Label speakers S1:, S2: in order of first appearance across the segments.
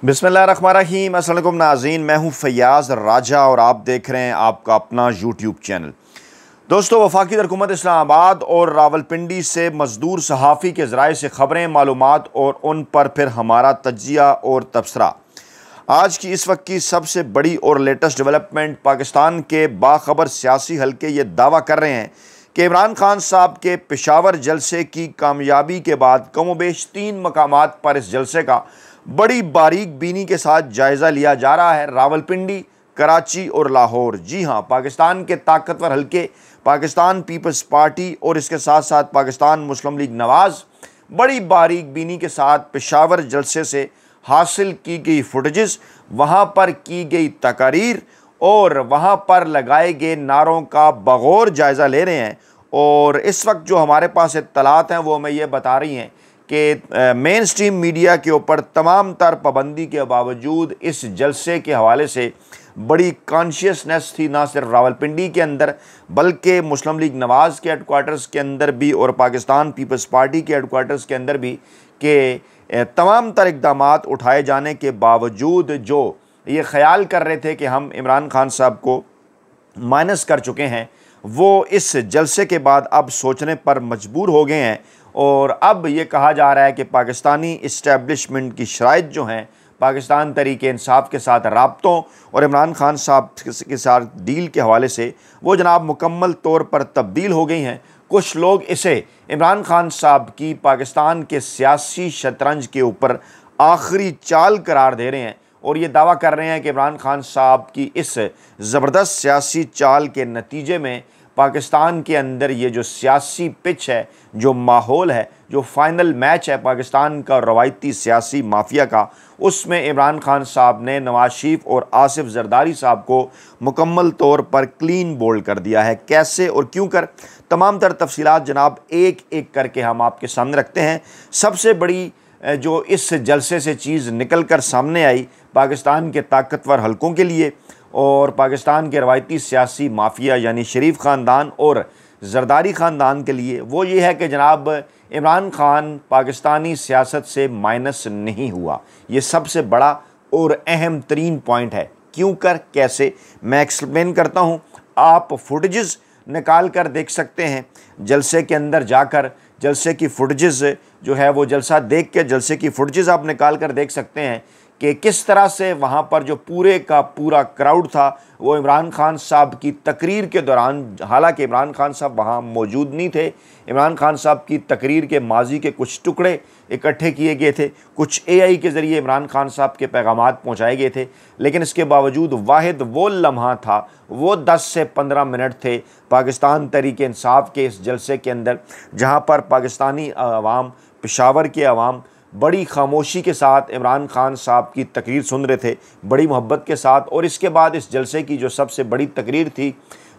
S1: बिस्मिल्लाहिर्रहमानिर्रहीम। अस्सलाम वालेकुम नाज़रीन, मैं हूं फैयाज़ राजा और आप देख रहे हैं आपका अपना यूट्यूब चैनल। दोस्तों, वफाकी हुकूमत इस्लामाबाद और रावलपिंडी से मजदूर सहाफ़ी के ज़राए से ख़बरें, मालूमात और उन पर फिर हमारा तज्जिया और तबसरा। आज की इस वक्त की सबसे बड़ी और लेटेस्ट डेवलपमेंट, पाकिस्तान के बाखबर सियासी हल्के ये दावा कर रहे हैं कि इमरान खान साहब के पेशावर जलसे की कामयाबी के बाद कमोबेश 3 मकामात पर इस जलसे का बड़ी बारीक बीनी के साथ जायज़ा लिया जा रहा है। रावलपिंडी, कराची और लाहौर। जी हाँ, पाकिस्तान के ताकतवर हल्के पाकिस्तान पीपल्स पार्टी और इसके साथ साथ पाकिस्तान मुस्लिम लीग नवाज़ बड़ी बारीक बीनी के साथ पेशावर जलसे से हासिल की गई फुटेजेस, वहाँ पर की गई तकारीर और वहाँ पर लगाए गए नारों का बगौर जायज़ा ले रहे हैं। और इस वक्त जो हमारे पास इत्तलात हैं वो हमें ये बता रही हैं कि मेन स्ट्रीम मीडिया के ऊपर तमाम तर पाबंदी के बावजूद इस जलसे के हवाले से बड़ी कॉन्शियसनेस थी, ना सिर्फ रावलपिंडी के अंदर बल्कि मुस्लिम लीग नवाज़ के हेडक्वार्टर्स के अंदर भी और पाकिस्तान पीपल्स पार्टी के हेडक्वार्टर्स के अंदर भी, कि तमाम तर इक़दामात उठाए जाने के बावजूद जो ये ख्याल कर रहे थे कि हम इमरान खान साहब को माइनस कर चुके हैं, वो इस जलसे के बाद अब सोचने पर मजबूर हो गए हैं। और अब ये कहा जा रहा है कि पाकिस्तानी इस्टेब्लिशमेंट की शराइत जो हैं पाकिस्तान तरीके इंसाफ के साथ राब्तों और इमरान खान साहब के साथ डील के हवाले से वो जनाब मुकम्मल तौर पर तब्दील हो गई हैं। कुछ लोग इसे इमरान खान साहब की पाकिस्तान के सियासी शतरंज के ऊपर आखिरी चाल करार दे रहे हैं और ये दावा कर रहे हैं कि इमरान खान साहब की इस ज़बरदस्त सियासी चाल के नतीजे में पाकिस्तान के अंदर ये जो सियासी पिच है, जो माहौल है, जो फाइनल मैच है पाकिस्तान का रवायती सियासी माफिया का, उसमें इमरान खान साहब ने नवाज शरीफ और आसिफ जरदारी साहब को मुकम्मल तौर पर क्लीन बोल्ड कर दिया है। कैसे और क्यों कर, तमाम तर तफसीलात जनाब एक एक करके हम आपके सामने रखते हैं। सबसे बड़ी जो इस जलसे से चीज़ निकल कर सामने आई पाकिस्तान के ताकतवर हलकों के लिए और पाकिस्तान के रवायती सियासी माफिया यानी शरीफ ख़ानदान और जरदारी ख़ानदान के लिए, वो ये है कि जनाब इमरान खान पाकिस्तानी सियासत से माइनस नहीं हुआ। ये सबसे बड़ा और अहम तरीन पॉइंट है। क्यों कर, कैसे, मैं एक्सप्लेन करता हूँ। आप फुटेजेस निकाल कर देख सकते हैं, जलसे के अंदर जाकर जलसे की फुटेजेस जो है वो जलसा देख के जलसे की फुटेजेस आप निकाल कर देख सकते हैं कि किस तरह से वहाँ पर जो पूरे का पूरा क्राउड था वो इमरान खान साहब की तकरीर के दौरान, हालांकि इमरान खान साहब वहाँ मौजूद नहीं थे, इमरान खान साहब की तकरीर के माजी के कुछ टुकड़े इकट्ठे किए गए थे, कुछ AI के ज़रिए इमरान खान साहब के पैगामात पहुँचाए गए थे, लेकिन इसके बावजूद वाहिद वो लम्हा था, वो 10 से 15 मिनट थे पाकिस्तान तरीके इंसाफ के इस जलसे के अंदर, जहाँ पर पाकिस्तानी अवाम, पेशावर के अवाम बड़ी खामोशी के साथ इमरान खान साहब की तकरीर सुन रहे थे, बड़ी मोहब्बत के साथ। और इसके बाद इस जलसे की जो सबसे बड़ी तकरीर थी,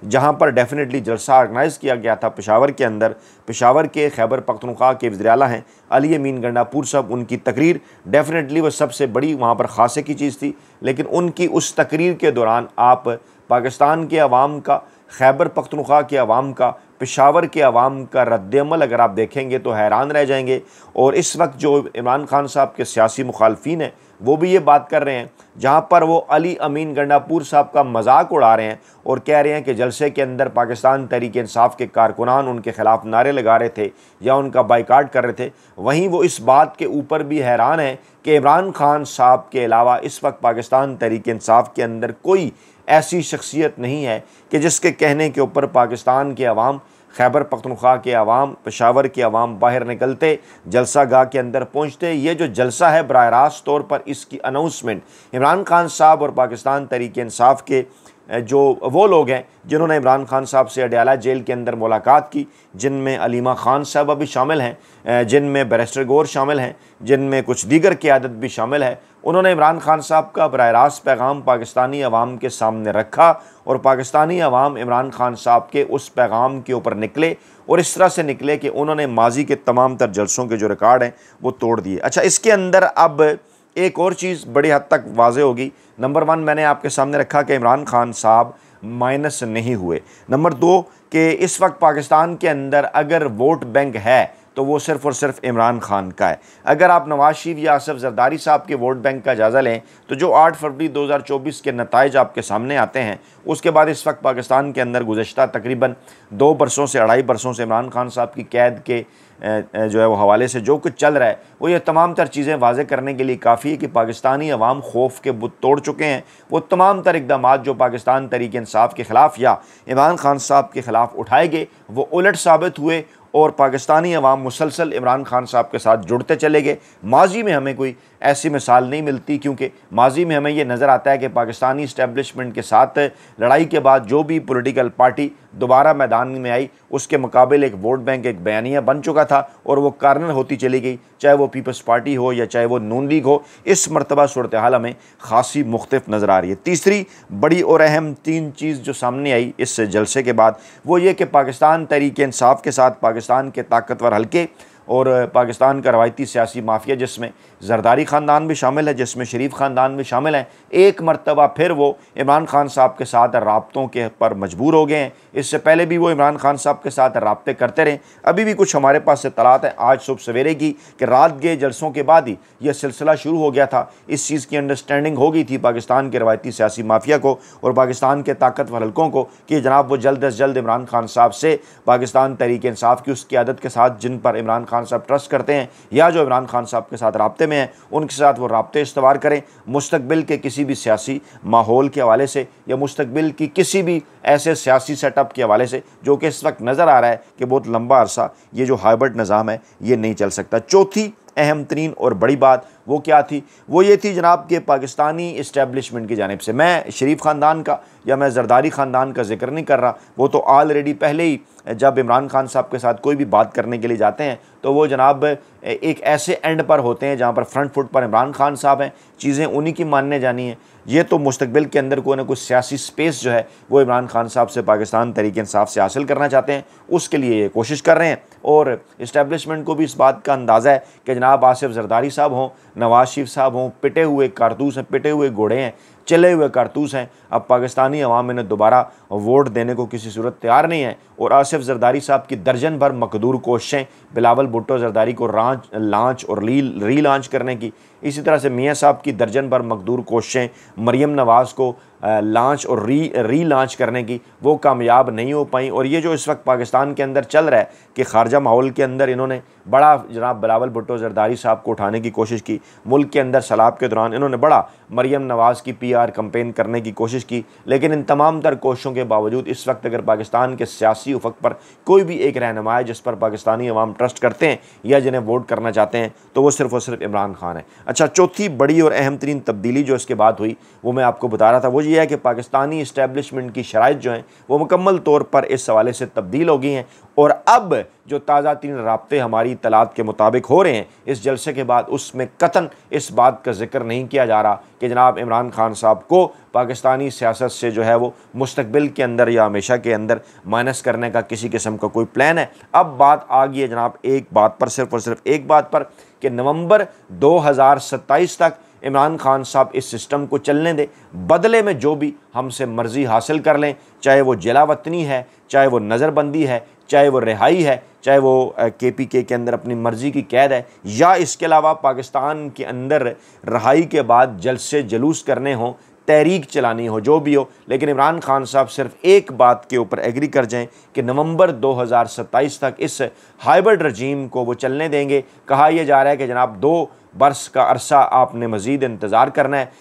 S1: जहां पर डेफिनेटली जलसा ऑर्गेनाइज़ किया गया था पेशावर के अंदर, पेशावर के खैबर पख्तूनख्वा के वज़ीर आला हैं अली अमीन गंडापुर साहब, उनकी तकरीर डेफिनेटली वो सबसे बड़ी वहाँ पर खासे की चीज़ थी। लेकिन उनकी उस तकरीर के दौरान आप पाकिस्तान के अवाम का, खैबर पख्तूनख्वा के अवाम का, पेशावर के अवाम का रद्दअमल अगर आप देखेंगे तो हैरान रह जाएंगे। और इस वक्त जो इमरान खान साहब के सियासी मुखालफिन हैं वो भी ये बात कर रहे हैं, जहाँ पर वो अली अमीन गंडापुर साहब का मजाक उड़ा रहे हैं और कह रहे हैं कि जलसे के अंदर पाकिस्तान तहरीक इंसाफ के कारकुनान उनके ख़िलाफ़ नारे लगा रहे थे या उनका बाइकाट कर रहे थे। वहीं वो इस बात के ऊपर भी हैरान है कि इमरान खान साहब के अलावा इस वक्त पाकिस्तान तहरीक इंसाफ के अंदर कोई ऐसी शख्सियत नहीं है कि जिसके कहने के ऊपर पाकिस्तान के अवाम, खैबर पख्तूनख्वा के अवाम, पेशावर के अवाम बाहर निकलते, जलसा गाह के अंदर पहुँचते। ये जो जलसा है बराह रास्त तौर पर इसकी अनाउंसमेंट इमरान खान साहब और पाकिस्तान तहरीक इंसाफ के जो वो लोग हैं जिन्होंने इमरान खान साहब से अडयाला जेल के अंदर मुलाकात की, जिनमें अलीमा खान साहब भी शामिल हैं, जिनमें बैरिस्टर गौर शामिल हैं, जिनमें कुछ दीगर क़यादत भी शामिल है, उन्होंने इमरान खान साहब का बराह रास्त पैगाम पाकिस्तानी अवाम के सामने रखा और पाकिस्तानी अवाम इमरान खान साहब के उस पैगाम के ऊपर निकले और इस तरह से निकले कि उन्होंने माजी के तमाम तर जलसों के जो रिकॉर्ड हैं वो तोड़ दिए। अच्छा, इसके अंदर अब एक और चीज़ बड़ी हद तक वाज़े होगी। नंबर 1 मैंने आपके सामने रखा कि इमरान खान साहब माइनस नहीं हुए। नंबर 2 कि इस वक्त पाकिस्तान के अंदर अगर वोट बैंक है तो वो सिर्फ़ और सिर्फ इमरान खान का है। अगर आप नवाज शरीफ या आसिफ जरदारी साहब के वोट बैंक का जायज़ा लें तो जो 8 फरवरी 2024 के नताइज आपके सामने आते हैं, उसके बाद इस वक्त पाकिस्तान के अंदर गुज़श्ता तकरीबन 2 बरसों से 2.5 बरसों से इमरान खान साहब की कैद के जो है वो हवाले से जो कुछ चल रहा है, वो ये तमाम तर चीज़ें वाज़े करने के लिए काफ़ी है कि पाकिस्तानी अवाम खौफ के बुत तोड़ चुके हैं। वो तमाम तर इक़दाम जो पाकिस्तान तहरीक इंसाफ के ख़िलाफ़ या इमरान खान साहब के ख़िलाफ़ उठाए गए, वो उलट साबित हुए और पाकिस्तानी अवाम मुसलसल इमरान खान साहब के साथ जुड़ते चले गए। माजी में हमें कोई ऐसी मिसाल नहीं मिलती, क्योंकि माजी में हमें ये नज़र आता है कि पाकिस्तानी इस्टेब्लिशमेंट के साथ लड़ाई के बाद जो भी पॉलिटिकल पार्टी दोबारा मैदान में आई, उसके मुकाबले एक वोट बैंक, एक बयानिया बन चुका था और वो कार्नर होती चली गई, चाहे वो पीपल्स पार्टी हो या चाहे वो नून लीग हो। इस मरतबा सूरत हाल हमें खासी मुख्तलिफ नज़र आ रही है। तीसरी बड़ी और अहम 3 चीज़ जो सामने आई इस जलसे के बाद, वो ये कि पाकिस्तान तहरीक इंसाफ के साथ पाकिस्तान के ताकतवर हल्के और पाकिस्तान का रवायती सियासी माफिया, जिसमें जरदारी ख़ानदान भी शामिल है, जिसमें शरीफ ख़ानदान भी शामिल है, एक मरतबा फिर वो इमरान खान साहब के साथ राब्तों के पर मजबूर हो गए हैं। इससे पहले भी वो इमरान खान साहब के साथ राब्ते करते रहे। अभी भी कुछ हमारे पास इत्तलात है आज सुबह सवेरे की कि रात के जलसों के बाद ही यह सिलसिला शुरू हो गया था। इस चीज़ की अंडरस्टैंडिंग हो गई थी पाकिस्तान के रवायती सियासी माफिया को और पाकिस्तान के ताकतवर हल्कों को कि जनाब वो जल्द अज जल्द इमरान खान साहब से पाकिस्तान तहरीक इंसाफ की उस क़यादत के साथ, जिन पर इमरान खान साहब ट्रस्ट करते हैं या जो इमरान खान साहब के साथ राब्ते में हैं, उनके साथ वो राब्ते इस्तवार करें। मुस्तकबिल के किसी भी सियासी माहौल के हवाले से या मुस्तकबिल की किसी भी ऐसे सियासी सेटअप के हवाले से जो कि इस वक्त नज़र आ रहा है कि बहुत लंबा अरसा ये जो हाइब्रिड निज़ाम है ये नहीं चल सकता। चौथी अहम तरीन और बड़ी बात वो क्या थी, वो ये थी जनाब के पाकिस्तानी इस्टेब्लिशमेंट की जानिब से, मैं शरीफ ख़ानदान का या मैं जरदारी ख़ानदान का जिक्र नहीं कर रहा, वो तो ऑलरेडी पहले ही जब इमरान खान साहब के साथ कोई भी बात करने के लिए जाते हैं तो वो जनाब एक ऐसे एंड पर होते हैं जहाँ पर फ्रंट फुट पर इमरान खान साहब हैं, चीज़ें उन्हीं की मानने जानी है। ये तो मुस्तकबिल के अंदर कोई ना कोई सियासी स्पेस जो है वो इमरान खान साहब से पाकिस्तान तहरीक इंसाफ से हासिल करना चाहते हैं, उसके लिए ये कोशिश कर रहे हैं। और इस्टेब्लिशमेंट को भी इस बात का अंदाज़ा है कि जनाब आसिफ जरदारी साहब हों, नवाज शरीफ साहब हों, पिटे हुए कारतूस हैं, पिटे हुए घोड़े हैं, चले हुए कारतूस हैं। अब पाकिस्तानी अवाम इन्हें दोबारा वोट देने को किसी सूरत तैयार नहीं है और आसिफ जरदारी साहब की दर्जन भर मकदूर कोशिशें बिलावल भुट्टो जरदारी को लांच और री लॉन्च करने की, इसी तरह से मियाँ साहब की दर्जन भर मकदूर कोशिशें मरियम नवाज़ को लॉन्च और री लॉन्च करने की, वो कामयाब नहीं हो पाई। और ये जो इस वक्त पाकिस्तान के अंदर चल रहा है कि खारजा माहौल के अंदर इन्होंने बड़ा जनाब बिलावल भुट्टो जरदारी साहब को उठाने की कोशिश की, मुल्क के अंदर सैलाब के दौरान इन्होंने बड़ा मरियम नवाज़ की PR कैंपेन करने की कोशिश की, लेकिन इन तमाम तर कोशिशों के बावजूद इस वक्त अगर पाकिस्तान के सियासी उफक पर कोई भी एक रहनुमा है जिस पर पाकिस्तानी अवाम ट्रस्ट करते हैं या जिन्हें वोट करना चाहते हैं तो वो सिर्फ़ और सिर्फ इमरान खान है। अच्छा, चौथी बड़ी और अहम तरीन तब्दीली जो इसके बाद हुई वो मैं आपको बता रहा था, वो ये है कि पाकिस्तानी इस्टेब्लिशमेंट की शराइत जो हैं वो मुकम्मल तौर पर इस हवाले से तब्दील हो गई हैं और अब जो ताज़ा तीन राब्ते हमारी इत्तलात के मुताबिक हो रहे हैं इस जलसे के बाद, उसमें कतन इस बात का जिक्र नहीं किया जा रहा कि जनाब इमरान खान साहब को पाकिस्तानी सियासत से जो है वो मुस्तकबिल के अंदर या हमेशा के अंदर माइनस करने का किसी किस्म का कोई प्लान है। अब बात आ गई है जनाब एक बात पर, सिर्फ और सिर्फ एक बात पर कि नवंबर 2027 तक इमरान खान साहब इस सिस्टम को चलने दें, बदले में जो भी हमसे मर्ज़ी हासिल कर लें, चाहे वो जलावतनी है, चाहे वो नज़रबंदी है, चाहे वो रिहाई है, चाहे वो KPK के अंदर अपनी मर्ज़ी की कैद है, या इसके अलावा पाकिस्तान के अंदर रिहाई के बाद जलसे जुलूस करने हों, तहरीक चलानी हो, जो भी हो, लेकिन इमरान खान साहब सिर्फ एक बात के ऊपर एग्री कर जाएं कि नवंबर 2027 तक इस हाइब्रिड रजीम को वो चलने देंगे। कहा यह जा रहा है कि जनाब 2 बरस का अरसा आपने मज़ीद इंतज़ार करना है,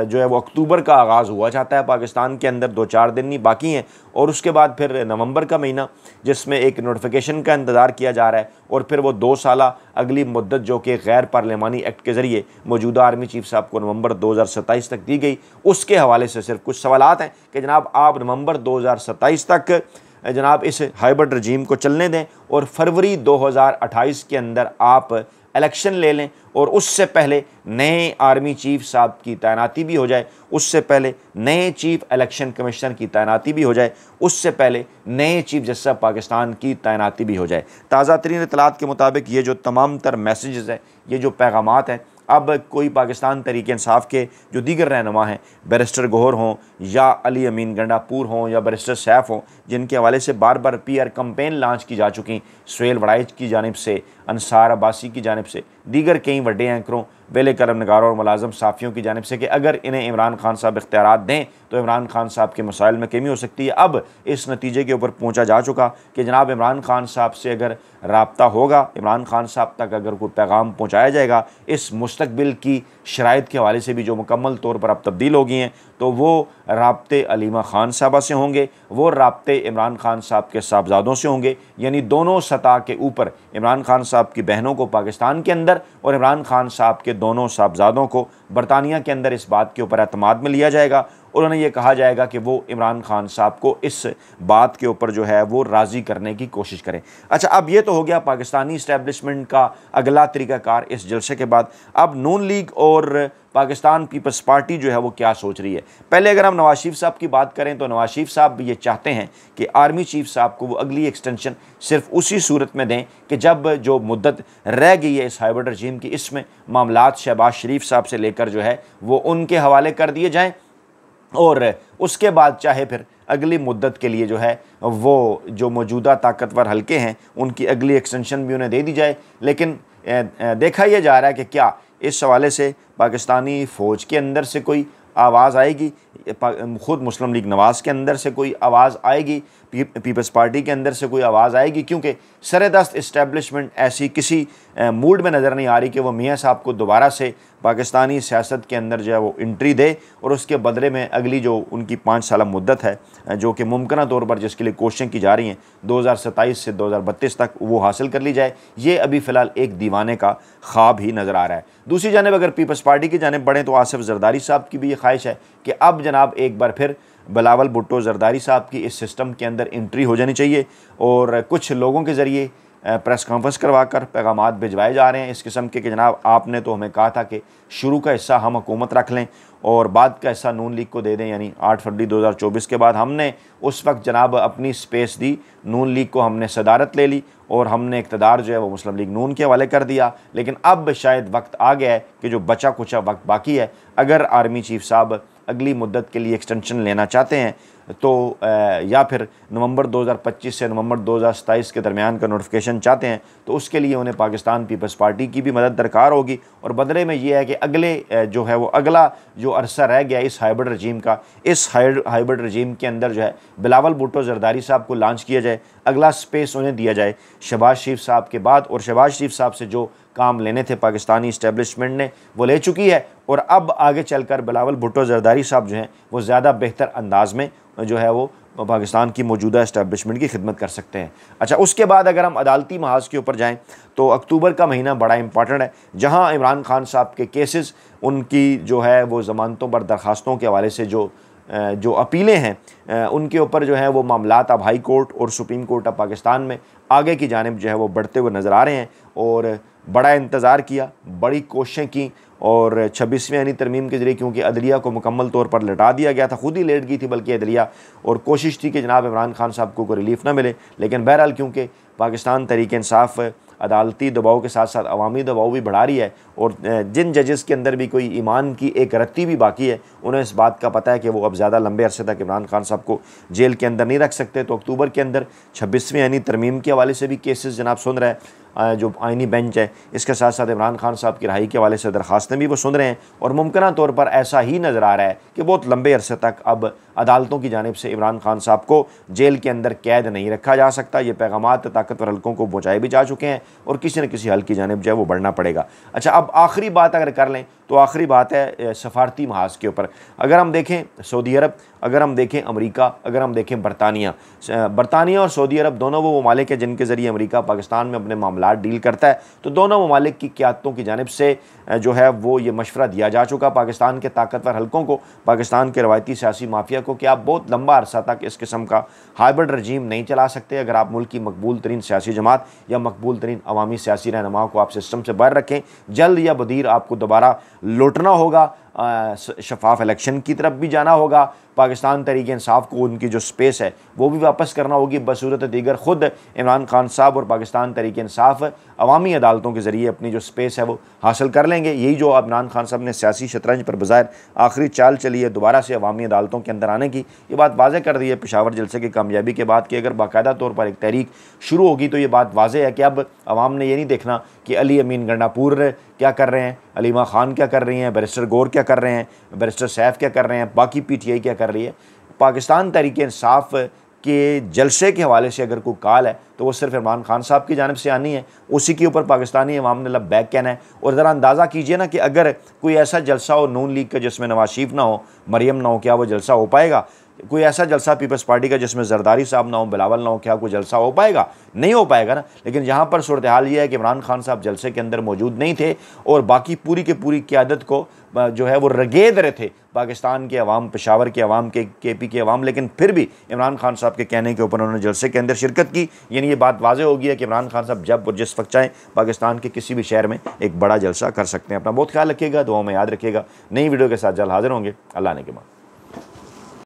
S1: जो है वो अक्टूबर का आगाज़ हुआ चाहता है पाकिस्तान के अंदर, 2-4 दिन ही बाकी हैं और उसके बाद फिर नवंबर का महीना जिसमें एक नोटिफिकेशन का इंतज़ार किया जा रहा है और फिर वो 2 साला अगली मुद्दत जो कि गैर पार्लियामानी एक्ट के ज़रिए मौजूदा आर्मी चीफ साहब को नवंबर 2027 तक दी गई, उसके हवाले से सिर्फ कुछ सवालात हैं कि जनाब आप नवंबर 2027 तक जनाब इस हाइब्रिड रजीम को चलने दें और फरवरी 2028 के अंदर आप इलेक्शन ले लें और उससे पहले नए आर्मी चीफ साहब की तैनाती भी हो जाए, उससे पहले नए चीफ इलेक्शन कमिश्नर की तैनाती भी हो जाए, उससे पहले नए चीफ जस्टिस ऑफ पाकिस्तान की तैनाती भी हो जाए। ताज़ा तरीन इत्तलात के मुताबिक ये जो तमाम तर मैसेजेस हैं, ये जो पैगामात हैं, अब कोई पाकिस्तान तहरीक इंसाफ के जो दीगर रहनुमा हैं, बैरिस्टर गौहर हों या अली अमीन गंडापुर हों या बैरिस्टर सैफ हों, जिनके हवाले से बार बार PR कंपेन लॉन्च की जा चुकी, सुहेल वड़ाइच की जानिब से, अंसार अब्बासी की जानिब से, दीगर कई बड़े एंकरों, वेले कलम नगारों और मुलाजम साफ़ियों की जानिब से कि अगर इन्हें इमरान खान साहब इख्तियारात दें तो इमरान खान साहब के मसाइल में कमी हो सकती है। अब इस नतीजे के ऊपर पहुँचा जा चुका कि जनाब इमरान खान साहब से अगर राब्ता होगा, इमरान खान साहब तक अगर कोई पैगाम पहुँचाया जाएगा इस मुस्तकबिल की शराइत के हवाले से भी जो मुकम्मल तौर पर अब तब्दील हो गई हैं, तो वो राब्ते अलीमा खान साहबा से होंगे, वो राब्ते इमरान खान साहब के साहबजादों से होंगे, यानी दोनों सतह के ऊपर इमरान खान साहब की बहनों को पाकिस्तान के अंदर और इमरान खान साहब के दोनों साहबजादों को बरतानिया के अंदर इस बात के ऊपर एतमाद में लिया जाएगा और उन्हें यह कहा जाएगा कि वो इमरान खान साहब को इस बात के ऊपर जो है वो राज़ी करने की कोशिश करें। अच्छा, अब ये तो हो गया पाकिस्तानी इस्टेब्लिशमेंट का अगला तरीक़ाकार इस जलसे के बाद। अब नून लीग और पाकिस्तान पीपल्स पार्टी जो है वो क्या सोच रही है। पहले अगर हम नवाज शरीफ साहब की बात करें तो नवाज शरीफ साहब ये चाहते हैं कि आर्मी चीफ साहब को वो अगली एक्सटेंशन सिर्फ उसी सूरत में दें कि जब जो मुद्दत रह गई है इस हाइब्रिड रजीम की, इसमें मामलात शहबाज शरीफ साहब से लेकर जो है वो उनके हवाले कर दिए जाएँ और उसके बाद चाहे फिर अगली मुद्दत के लिए जो है वो जो मौजूदा ताकतवर हलके हैं उनकी अगली एक्सटेंशन भी उन्हें दे दी जाए। लेकिन देखा यह जा रहा है कि क्या इस हवाले से पाकिस्तानी फ़ौज के अंदर से कोई आवाज़ आएगी, ख़ुद मुस्लिम लीग नवाज़ के अंदर से कोई आवाज़ आएगी, पीपल्स पार्टी के अंदर से कोई आवाज़ आएगी, क्योंकि सरदस्त इस्टेब्लिशमेंट ऐसी किसी मूड में नज़र नहीं आ रही कि वो मियाँ साहब को दोबारा से पाकिस्तानी सियासत के अंदर जो है वो एंट्री दे और उसके बदले में अगली जो उनकी 5 साल मुद्दत है जो कि मुमकिन तौर पर जिसके लिए कोशिशें की जा रही हैं 2027 से 2032 तक वो हासिल कर ली जाए, ये अभी फ़िलहाल एक दीवाने का ख्वाब ही नज़र आ रहा है। दूसरी जानिब अगर पीपल्स पार्टी की जानिब बढ़ें तो आसिफ जरदारी साहब की भी ये ख्वाहिश है कि अब जनाब एक बार फिर बिलावल भुट्टो जरदारी साहब की इस सिस्टम के अंदर एंट्री हो जानी चाहिए और कुछ लोगों के ज़रिए प्रेस कॉन्फ्रेंस करवाकर पैगामात भिजवाए जा रहे हैं इस किस्म के कि जनाब आपने तो हमें कहा था कि शुरू का हिस्सा हम हुकूमत रख लें और बाद का हिस्सा नून लीग को दे दें, यानी 8 फरवरी 2024 के बाद हमने उस वक्त जनाब अपनी स्पेस दी, नून लीग को हमने सदारत ले ली और हमने इक़्तिदार जो है वो मुस्लिम लीग नून के हवाले कर दिया। लेकिन अब शायद वक्त आ गया है कि जो बचा कुचा वक्त बाकी है, अगर आर्मी चीफ साहब अगली मुद्दत के लिए एक्सटेंशन लेना चाहते हैं तो या फिर नवंबर 2025 से नवंबर 2027 के दरमियान का नोटिफिकेशन चाहते हैं तो उसके लिए उन्हें पाकिस्तान पीपल्स पार्टी की भी मदद दरकार होगी और बदले में ये है कि अगले जो है वो अगला जो अरसा रह गया इस हाइब्रिड रजीम का, इस हाइब्रिड रजीम के अंदर जो है बिलावल भुट्टो जरदारी साहब को लॉन्च किया जाए, अगला स्पेस उन्हें दिया जाए शहबाज शरीफ साहब के बाद। और शहबाज शरीफ साहब से जो काम लेने थे पाकिस्तानी इस्टेब्लिशमेंट ने वो ले चुकी है और अब आगे चलकर बिलावल भुट्टो जरदारी साहब जो हैं वो ज़्यादा बेहतर अंदाज में जो है वो पाकिस्तान की मौजूदा इस्टेब्लिशमेंट की खिदमत कर सकते हैं। अच्छा, उसके बाद अगर हम अदालती महाज के ऊपर जाएँ तो अक्टूबर का महीना बड़ा इंपॉर्टेंट है, जहाँ इमरान खान साहब के केसेस, उनकी जो है वो ज़मानतों पर दरखास्तों के हवाले से जो अपीलें हैं उनके ऊपर जो है वो मामलात अब हाई कोर्ट और सुप्रीम कोर्ट ऑफ पाकिस्तान में आगे की जानिब जो है वो बढ़ते हुए नज़र आ रहे हैं। और बड़ा इंतज़ार किया, बड़ी कोशिशें की और 26वीं आईनी तरमीम के ज़रिए, क्योंकि अदलिया को मुकम्मल तौर पर लटा दिया गया था, खुद ही लेट गई थी बल्कि अदलिया, और कोशिश थी कि जनाब इमरान खान साहब को कोई रिलीफ ना मिले। लेकिन बहरहाल क्योंकि पाकिस्तान तहरीक इंसाफ अदालती दबाव के साथ साथ अवामी दबाव भी बढ़ा रही है और जिन जजेस के अंदर भी कोई ईमान की एक रत्ती भी बाकी है, उन्हें इस बात का पता है कि वो अब ज़्यादा लंबे अरसे तक इमरान खान साहब को जेल के अंदर नहीं रख सकते, तो अक्टूबर के अंदर 26वीं आईनी तरमीम के हवाले से भी केसेस जनाब सुन रहे हैं जो आइनी बेंच है, इसके साथ साथ इमरान खान साहब की रिहाई के हवाले से दरखास्तें भी वो सुन रहे हैं। और मुमकिन तौर पर ऐसा ही नज़र आ रहा है कि बहुत लंबे अरसे तक अब अदालतों की जानिब से इमरान खान साहब को जेल के अंदर कैद नहीं रखा जा सकता। ये पैगामात ताकतवर हल्कों को पहुँचाए भी जा चुके हैं और किसी न किसी हल की जानिब जो है वो बढ़ना पड़ेगा। अच्छा, अब आखिरी बात अगर कर लें तो आखिरी बात है सफारती महाज के ऊपर। अगर हम देखें सऊदी अरब, अगर हम देखें अमेरिका, अगर हम देखें बरतानिया और सऊदी अरब दोनों वो ममालिक हैं जिनके ज़रिए अमेरिका पाकिस्तान में अपने मामलात डील करता है, तो दोनों ममालिक की क़यादतों की जानिब से जो है वो ये मशवरा दिया जा चुका पाकिस्तान के ताकतवर हल्कों को, पाकिस्तान के रवायती सियासी माफिया को, कि आप बहुत लंबा अरसा तक इस किस्म का हाइब्रिड रजीम नहीं चला सकते अगर आप मुल्क की मकबूल तरीन सियासी जमात या मकबूल तरीन अवामी सियासी रहनुमाओं को आप सिस्टम से बाहर रखें। जल्द या बदीर आपको दोबारा लौटना होगा शफाफ इलेक्शन की तरफ भी जाना होगा। पाकिस्तान तहरीक इंसाफ को उनकी जो स्पेस है वो भी वापस करना होगी। बसूरत दीगर ख़ुद इमरान खान साहब और पाकिस्तान तहरीक इंसाफ अवामी अदालतों के ज़रिए अपनी जो स्पेस है वो हासिल कर लेंगे। यही जो इमरान खान साहब ने सियासी शतरंज पर बज़ाहिर आखिरी चाल चली है दोबारा से अवामी अदालतों के अंदर आने की, ये बात वाज़ेह कर दी है पेशावर जलसे की कामयाबी के बाद कि अगर बाकायदा तौर पर एक तहरीक शुरू होगी तो ये बात वाज़ेह है कि अब अवाम ने ये नहीं देखना कि अली अमीन गंडापुर क्या कर रहे हैं, अलीमा खान क्या कर रही हैं, बैरिस्टर गौर क्या कर रहे हैं, बैरिस्टर सैफ क्या कर रहे हैं, बाकी PTI क्या कर रही है। पाकिस्तान तहरीक इंसाफ के जलसे के हवाले से अगर कोई कॉल है तो वो सिर्फ इमरान खान साहब की जानिब से आनी है, उसी के ऊपर पाकिस्तानी अवाम ने लब्बैक कहना है। और ज़रा अंदाज़ा कीजिए ना कि अगर कोई ऐसा जलसा हो नून लीग का जिसमें नवाज शरीफ ना हो, मरियम ना हो, क्या वो जलसा हो पाएगा? कोई ऐसा जलसा पीपल्स पार्टी का जिसमें जरदारी साहब ना हो, बिलावल ना हो, क्या कोई जलसा हो पाएगा? नहीं हो पाएगा ना। लेकिन यहाँ पर सूरत हाल ये है कि इमरान खान साहब जलसे के अंदर मौजूद नहीं थे और बाकी पूरी की पूरी क़यादत को जो है वो रगेद रहे थे पाकिस्तान के अवाम, पेशावर के अवाम, के KP के अवाम। लेकिन फिर भी इमरान खान साहब के कहने के ऊपर उन्होंने जलसे के अंदर शिरकत की। यानी ये बात वाज़ेह हो गई है कि इमरान खान साहब जब और जिस वक्त चाहें पाकिस्तान के किसी भी शहर में एक बड़ा जलसा कर सकते हैं। अपना बहुत ख्याल रखिएगा, दुआओं में याद रखिएगा। नई वीडियो के साथ जल्द हाजिर होंगे। अल्लाह ने के बाद।